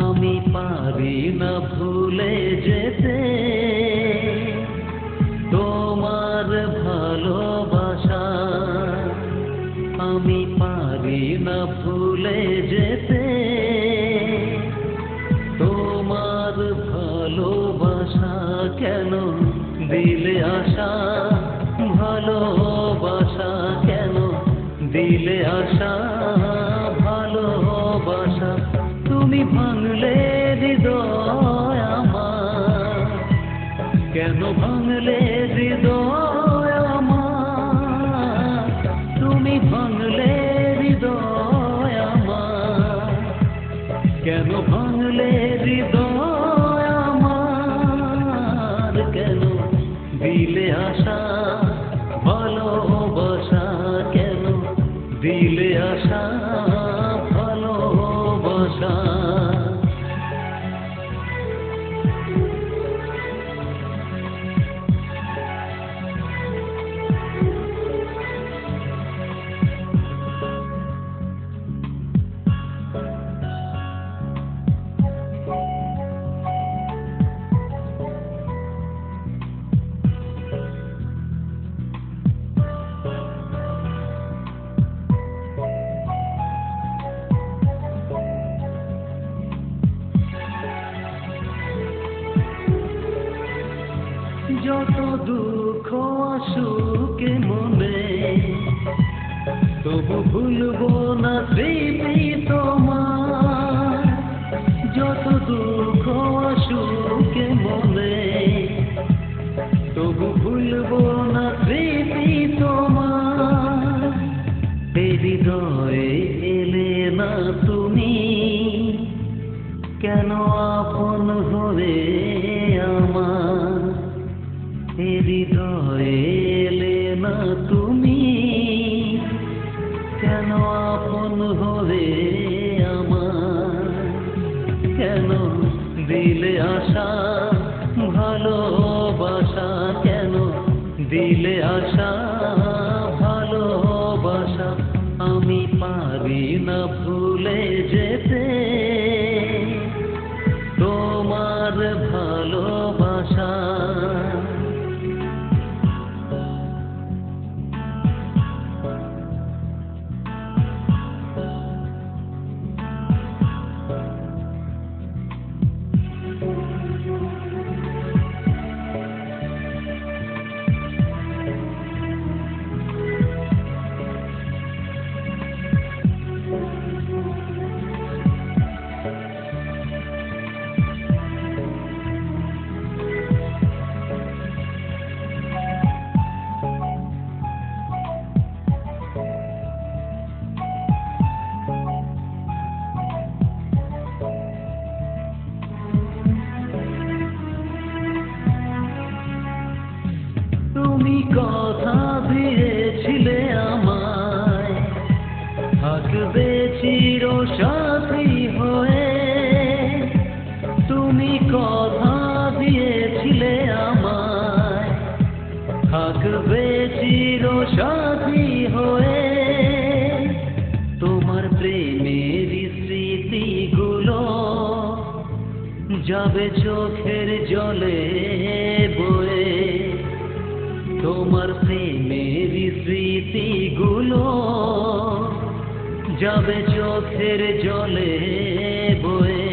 আমি পারি না ভুলে যেতে তোমার ভালোবাসা। আমি পারি না ভুলে যেতে তোমার ভালোবাসা। কেন দিলে আশা, ভালোবাসা কেন দিলে আশা, ভালোবাসা। তুমি ভাঙলে হৃদয় আমার, কেন ভাঙলে হৃদয় আমার। তুমি ভাঙলে হৃদয় আমার, কেন ভাঙলে হৃদয় আমার। কেন দিলে আশা, ভালোবাসা কেন দিলে আশা, ভালোবাসা। যত দুঃখ আসুক মনে, তবু ভুলবো না স্মৃতি তোমার। যত দুঃখ আসুক মনে, তবু ভুলবো না স্মৃতি তোমার। হৃদয়ে এলে না তুমি, কেন আপন হলে আমার। হৃদয়ে এলে না তুমি, কেন আপন হলে আমার। কেন দিলে আশা, ভালোবাসা কেন দিলে আশা, ভালোবাসা। আমি পারি না ভুলে যেতে তোমার ভালোবাসা। তুমি কথা দিয়েছিলে আমায়, থাকবে চিরসাথী হয়ে। তুমি কথা দিয়েছিলে আমায়, থাকবে চিরসাথী হয়ে। তোমার প্রেমের স্মৃতিগুলো যাবে চোখের জলে বয়ে। তোমার প্রেমের স্মৃতিগুলো যাবে চোখের জলে বয়ে।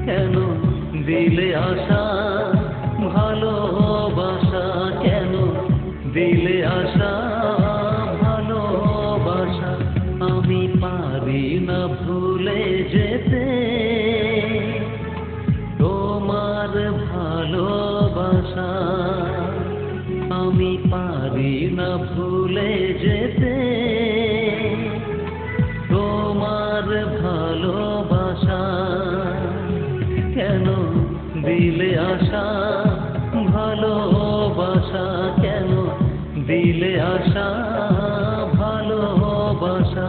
কেন দিলে আশা, ভালোবাসা কেন দিলে আশা, ভালোবাসা। আমি পারি না ভুলে যেতে তোমার ভালোবাসা। আমি পারি না ভুলে যেতে তোমার ভালোবাসা। কেন দিলে আশা, ভালোবাসা কেন দিলে আশা, ভালোবাসা।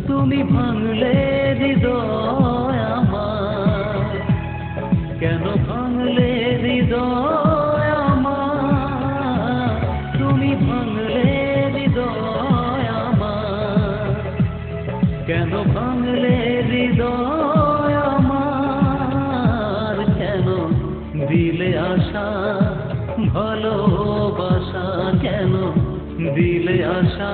তুমি ভাঙলে হৃদয় আমার, কেন ভাঙলে হৃদয় আমার। তুমি ভাঙলে হৃদয় আমার, কেন ভাঙলে হৃদয় আমার। কেন দিলে আশা